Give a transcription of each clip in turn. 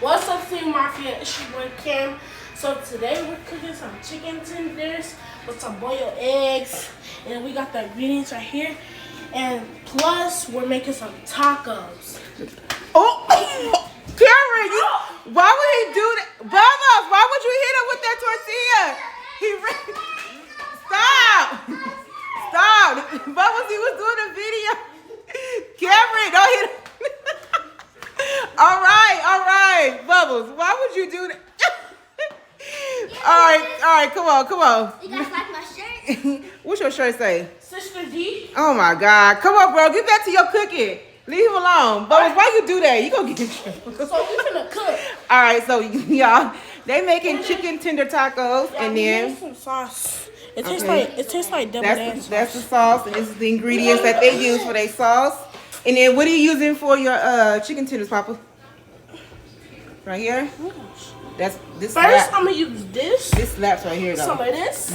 What's up, Team Mafia? It's your boy Cam. So today we're cooking some chicken tenders with some boiled eggs, and we got the ingredients right here. And plus, we're making some tacos. Oh, Cameron, why would he do that? Bubbles, why would you hit him with that tortilla? Stop. Bubbles, he was doing a video. Cameron, don't hit him. All right. Bubbles, why would you do that? All right, come on. You guys like my shirt? What's your shirt say? Sister D. Oh my God. Come on, bro. Get back to your cooking. Leave him alone. Bubbles, why you do that? You gonna get in trouble. So we finna cook. All right, so y'all, they making chicken tender tacos, and we then made some sauce. It tastes like double dance. that's the sauce, and this is the ingredients that they use for their sauce. And then what are you using for your chicken tenders, Papa? Right here. That's this. First, I'm gonna use this. This slaps right here, though. Some of this.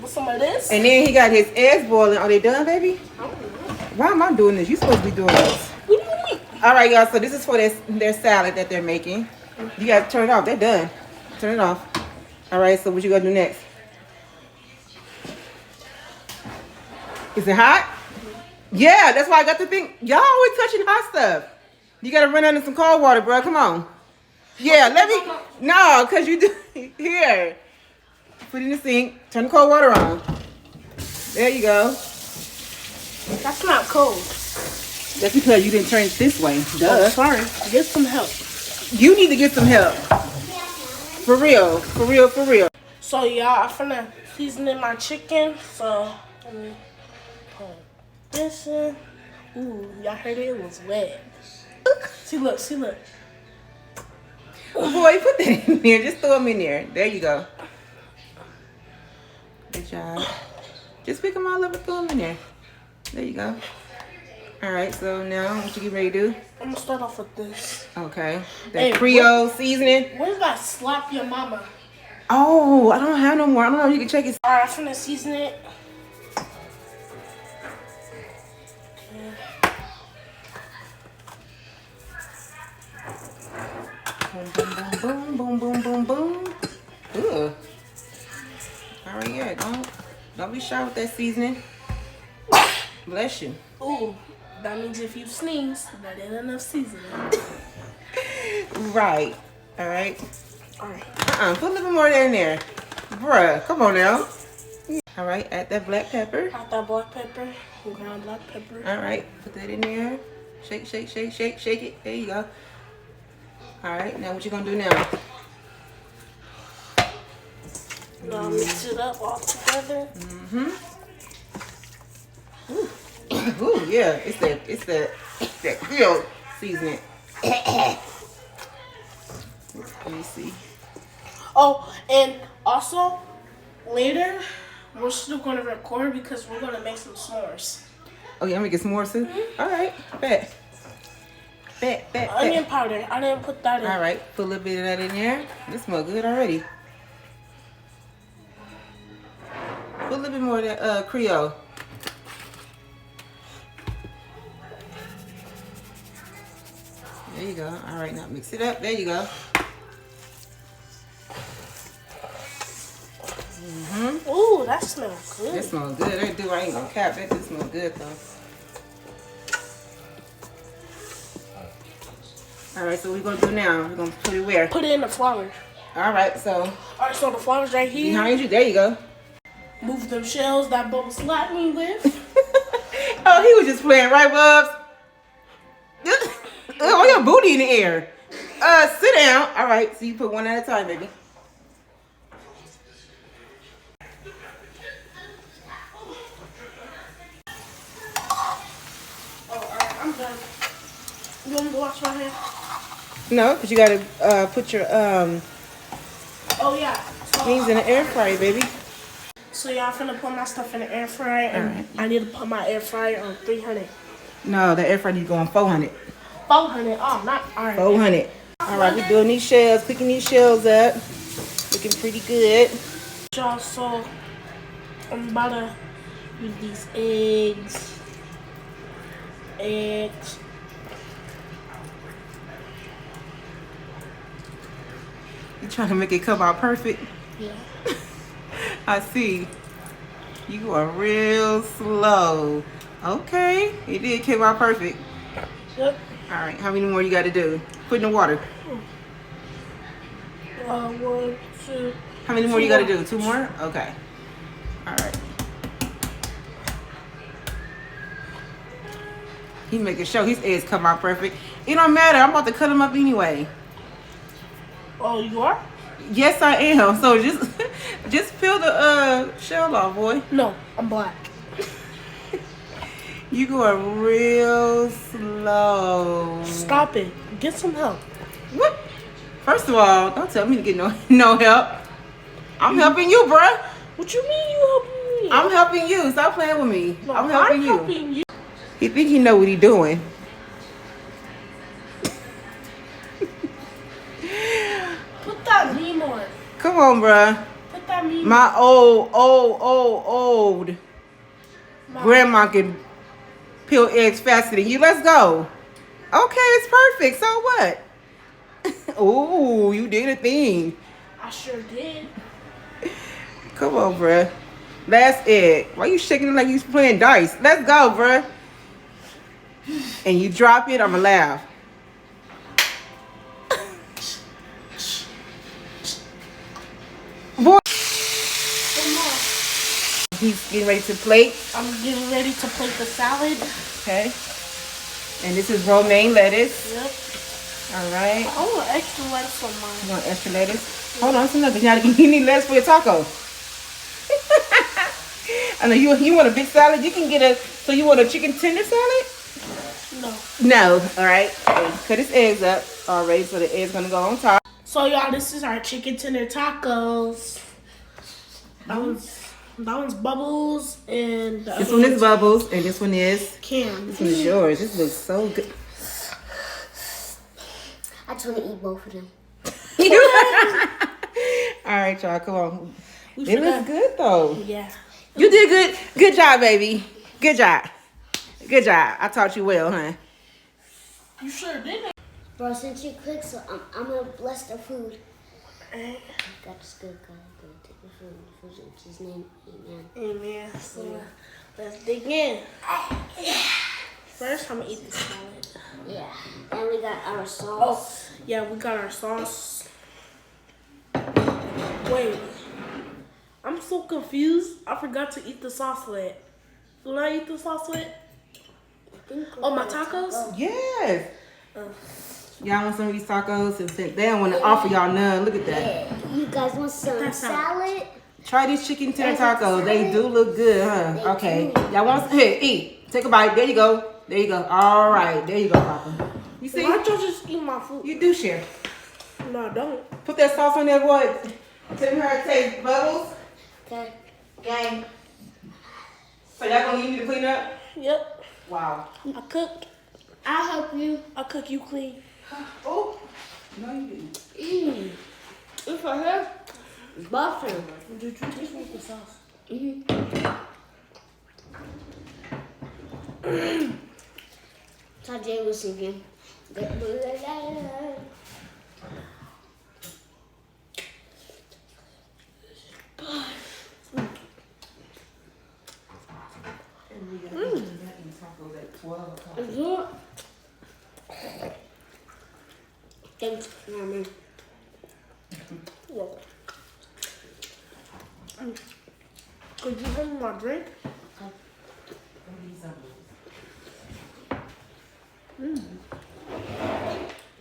With some of this. And then he got his eggs boiling. Are they done, baby? Why am I doing this? You supposed to be doing this. What do you mean? All right, y'all. So this is for their salad that they're making. You gotta turn it off. They're done. Turn it off. All right. So what you gonna do next? Is it hot? Yeah, that's why I got the thing. Y'all always touching hot stuff. You gotta run under some cold water, bro. Come on. Yeah, no, cause you do here. Put it in the sink. Turn the cold water on. There you go. That's not cold. That's because you didn't turn it this way. Duh. Oh, sorry. Get some help. You need to get some help. For real. So y'all, I'm finna season in my chicken. So let me put this in. Ooh, y'all heard it was wet. See look. Oh boy, put that in there. Just throw them in there. There you go. Good job. Just pick them all up and throw them in there. There you go. All right, so now what you get ready to do? I'm gonna start off with this. Okay. That Creole seasoning. Where's that slap your mama? Oh, I don't have no more. I don't know if you can check it. Alright, I'm finna season it. Boom. Ugh. All right, yeah. Don't be shy with that seasoning. Bless you. Ooh, that means if you sneeze, that ain't enough seasoning. Right. All right. Alright. Put a little bit more in there. Bruh, come on now. All right, add that black pepper. Got that black pepper, ground black pepper. All right, put that in there. Shake it. There you go. All right, now what you gonna do now? Now mix it up all together. Ooh, yeah, it's that Creole seasoning. Let me see. Oh, and also later we're still gonna record because we're gonna make some s'mores. Oh, yeah, I'm making some more too. All right, bet. Onion powder. I didn't put that in. All right, put a little bit of that in there. This smells good already. Put a little bit more of that Creole. There you go. All right, now mix it up. There you go. Ooh, that smells good. That smells good. That do. I ain't gonna cap. That just smells good though. All right, so what we're gonna do now? We're gonna put it where? Put it in the flour. All right, so Alright, so the flour's right here. behind you. There you go. Move them shells that Bubba slapped me with. Oh, he was just playing, right, Bubs? Oh, your booty in the air. Sit down. All right, so you put one at a time, baby. Alright, I'm done. You want me to wash my hair? No, because you gotta put your Oh yeah. things in the air fryer, baby. So y'all finna put my stuff in the air fryer, and I need to put my air fryer on 300. No, the air fryer needs to go on 400. 400. Oh, not alright. 400. All right, we're doing these shells, picking these shells up. Looking pretty good. Y'all, so I'm about to use these eggs. You trying to make it come out perfect? Yeah. I see. You are real slow. Okay, it did come out perfect. Yep. All right, how many more you got to do? Put in the water. 1, 2. How many more you got to do? 2 more? Okay. All right. He making sure his eggs come out perfect. It don't matter. I'm about to cut them up anyway. Oh, you are? Yes, I am. So just peel the shell off, boy. No, I'm black. You going real slow. Stop it. Get some help. What? First of all, don't tell me to get no help. I'm helping you, bruh. What you mean you helping me? I'm helping you. Stop playing with me. No, I'm helping you. Helping you. He think he know what he doing. Put that meme on. Come on, bruh. Put that meme My old grandma can peel eggs faster than you. Let's go. Okay, it's perfect. So what? Ooh, you did a thing. I sure did. Come on, bruh. Last egg. Why you shaking it like you playing dice? Let's go, bruh. And you drop it, I'ma laugh. Boy. Come on. He's getting ready to plate. I'm getting ready to plate the salad. Okay. And this is romaine lettuce. Yep. All right. I want extra lettuce on You mine. want extra lettuce? Hold on, that's enough. You need lettuce for your taco. I know you want a big salad. You can get so you want a chicken tender salad? No. No. All right. Cut his eggs up already, so the eggs gonna go on top. So y'all, this is our chicken tender tacos. That one's Bubbles, and the This other one is one's Bubbles, and this one is Cam. this one is yours. This looks so good. I just want to eat both of them. All right, y'all, come on. We It forgot- looks good though. Yeah. You did good. Good job, baby. Good job. Good job. I taught you well, huh? You sure did it. Bro, since you cook, so I'm going to bless the food. Amen. God is good. God is good. Take the food. In Jesus' name. Amen. Amen. So let's dig in. First, I'm gonna eat the salad. Yeah. And we got our Oh, sauce. yeah, we got our sauce. Wait, I'm so confused. I forgot to eat the sauce lit. Did I eat the sauce lit? Oh, my tacos? Yes. Y'all want some of these tacos? Since they don't want to offer y'all none. Look at that. Yeah. You guys want some That's salad? Try these chicken tender tacos. They do look good, huh? They Okay. do. Y'all want some? Here, eat. Take a bite. There you go. There you go. All right. There you go, Papa. You see? Why don't you just eat my food? You do share. No, I don't. Put that sauce on there, boy. Tell me how it tastes. Bubbles. Okay. Gang. So y'all gonna need me to clean up? Yep. Wow. I cook. I'll help you. I cook, you clean. Oh. No, you didn't. It's for her. Butter. Did you taste me with the sauce? Tajay was singing. Thanks, Mama. Well, could you have my drink?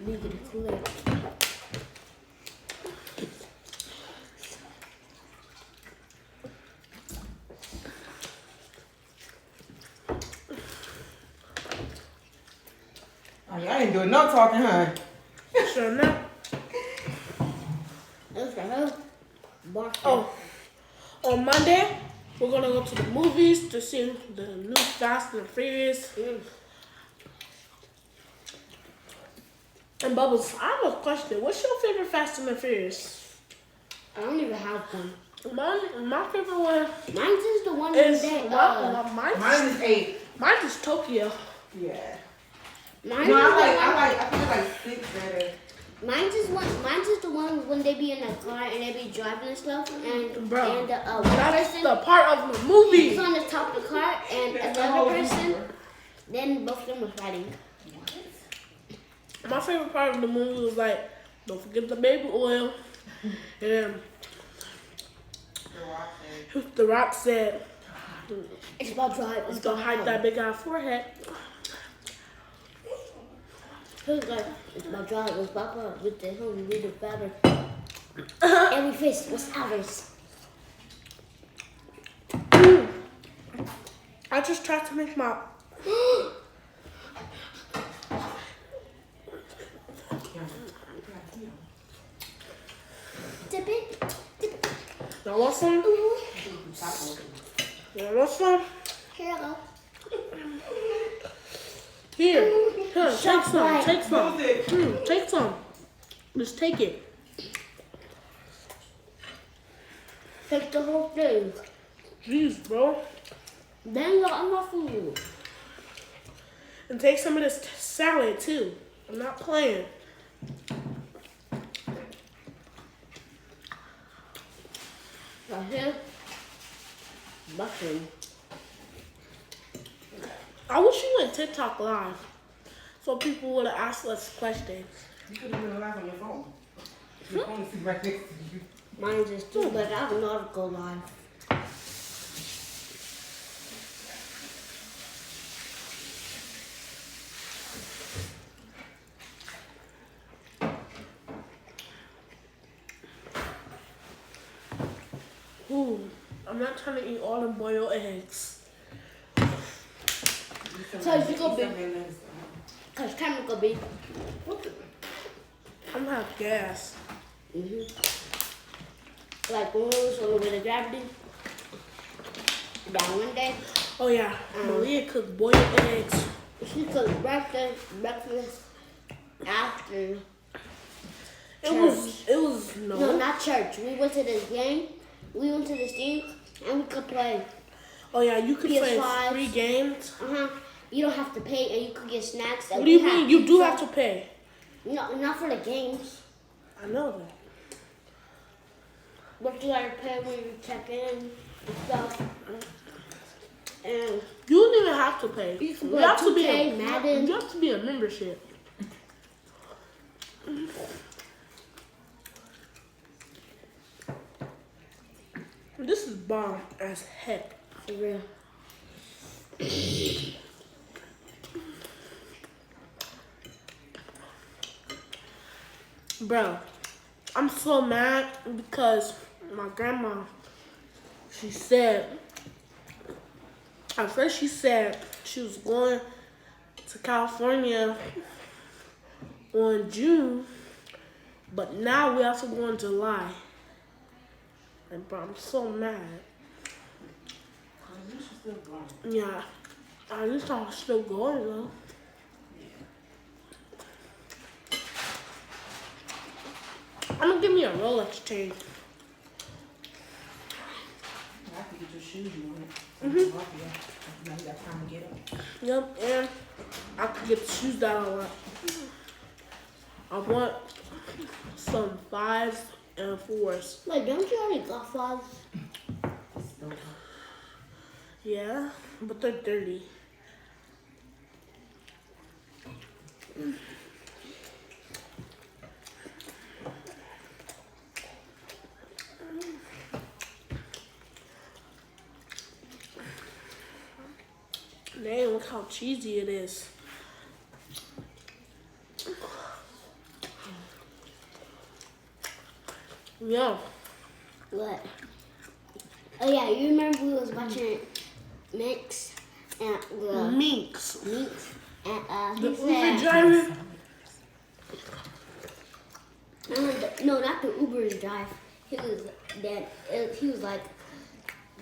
We get a cooler. Oh, y'all ain't doing no talking, huh? Sure enough. It's for her. Butter. Oh, on Monday, we're gonna go to the movies to see the new Fast and Furious. And Bubbles, I have a question. What's your favorite Fast and the Furious? I don't even have one. My favorite one Mine's is the one is that Mine is 8. mine is Tokyo. Yeah. Mine No, is I feel like 6 better. Mine's is the one when they be in the car and they be driving and stuff, and Bro, and the that's person the part of the movie. is on the top of the car, and another person. Then both of them were fighting. My favorite part of the movie was like, don't forget the baby oil. And The Rock said, It's about drive. he's gonna hide that big ass forehead. He was like, it's about drive. It was Papa with the home, with the father. And we faced what's ours. I just tried to make my Dip it. y'all want some? Y'all want some? Here I go. Here, take some, right. take some. Take some. Just take it. Take the whole thing. Jeez, bro. Then you got enough food. And take some of this salad too. I'm not playing. Right here. Mushroom. I wish you went TikTok live so people would have asked us questions. You could have been live on your phone. Your phone is right next to you. Mine's is too, but I don't know how to go live. Ooh, I'm not trying to eat all them boiled eggs. So you go big. Cause time to go big. I'm gonna have gas. Like when we was on the way to gravity. That one day, Oh yeah, Malia cooked boiled eggs. she cooked breakfast after. It was No, not church. We went to this game. We went to this thing and we could play. Oh yeah, you could play PS5. 3 games. You don't have to pay, and you could get snacks. What do you mean? You do have to pay. No, not for the games. I know that. But you gotta pay when you check in and stuff. And You don't even have to pay. you can You play have to be 2K, Madden. You have to be a membership. This is bomb as heck. For real. Bro, I'm so mad because my grandma, she said, at first she said she was going to California on June, but now we have to go in July. And bro, I'm so mad. Yeah, at least I'm still going though. I'm gonna give me a Rolex chain. I have to get your shoes you want. Now you got time to get up. Yep, and I could get the shoes that I want. I want some 5s and 4s. Wait, don't you already got 5? Yeah, but they're dirty. Dang, look how cheesy it is. Yeah. What? Oh yeah, you remember we was watching Mix and the Minx. Mix and The he Uber said driver. no, not the Uber drive. He was like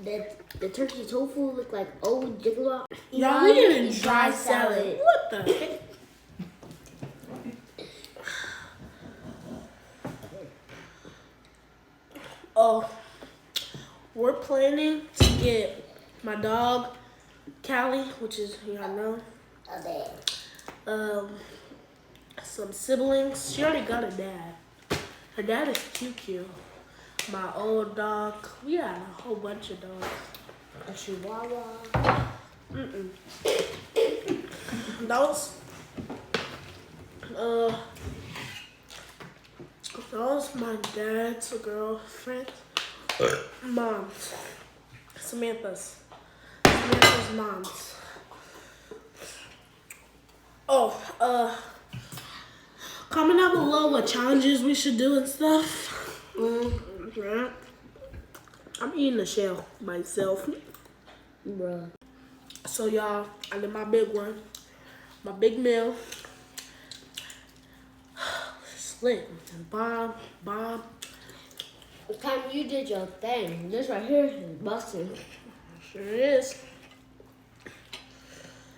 that the turkey tofu looked like old gigolo. Y'all, we didn't dry salad. What the heck? Oh, we're planning to get my dog, Callie, which is, y'all know, A bag. some some siblings. She already got a dad. Her dad is QQ. My old dog. We had a whole bunch of dogs. A chihuahua. That was my dad's girlfriend. Mom's. Samantha's mom's. Comment down below what challenges we should do and stuff. Yeah. I'm eating the shell myself. Bruh. So y'all, I did my big one. My big meal. Slit. Bomb. The time you did your thing, this right here is busting. Sure is.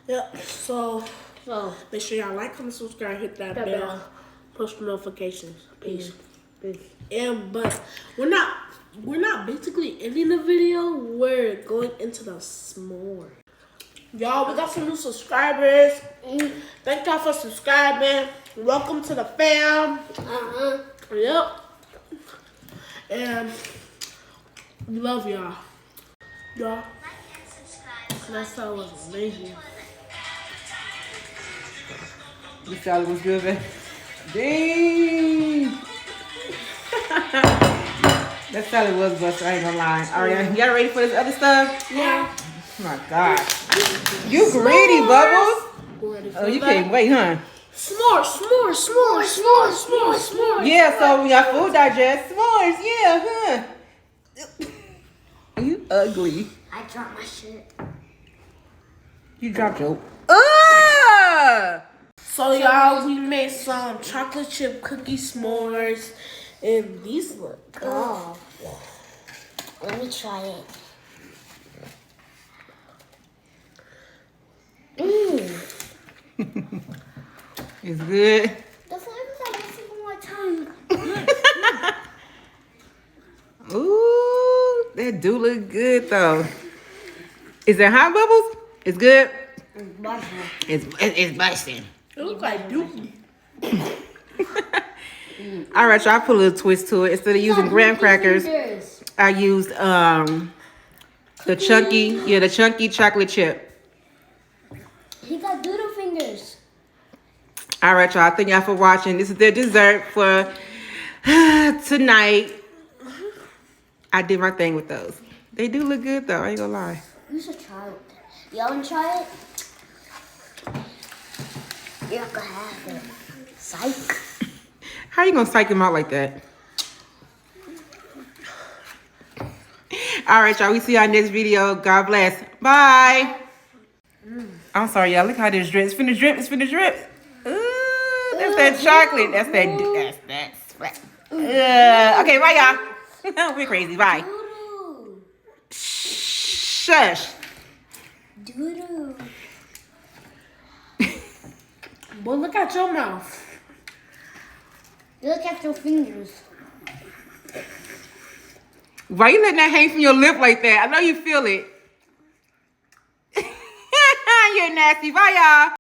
Yep. So make sure y'all like, comment, subscribe, hit that bell, post notifications. Peace. But we're not basically ending the video. We're going into the s'more. Y'all, we got some new subscribers. Thank y'all for subscribing. Welcome to the fam. Yep. And we love y'all. Y'all. That salad was amazing. This salad was good, man. Dang. That salad was busted, I ain't gonna lie. Alright, y'all ready for this other stuff? Yeah. Oh my God. You greedy, Bubbles. Oh, you can't wait, huh? S'more. Yeah, so we got food digest. S'mores, yeah, huh? You ugly. I dropped my shit. You dropped your... So y'all, we made some chocolate chip cookie s'mores. And these look good. Oh. Let me try it. It's good. The flavors are missing on my tongue. Ooh, that do look good though. Is it hot, Bubbles? It's good. It's busting. It looks like dookie. All right, y'all put a little twist to it. Instead of using graham crackers, I used the chunky chocolate chip. He got doodle fingers. All right, y'all. Thank y'all for watching. This is the dessert for tonight. I did my thing with those. They do look good though. I ain't gonna lie. You should try it. Y'all wanna try it? You're not gonna have it. Psych. How you gonna psych him out like that? All right, y'all. We see y'all next video. God bless. Bye. I'm sorry, y'all. Look how this drip. It's finna drip. It's finna drip. Ooh, that's that chocolate. That's that. Okay, bye, y'all. We're crazy. Bye. Doodle. Shush. Doodle. Boy, look at your mouth. Look at your fingers. Why you letting that hang from your lip like that? I know you feel it. You're nasty. Bye, y'all.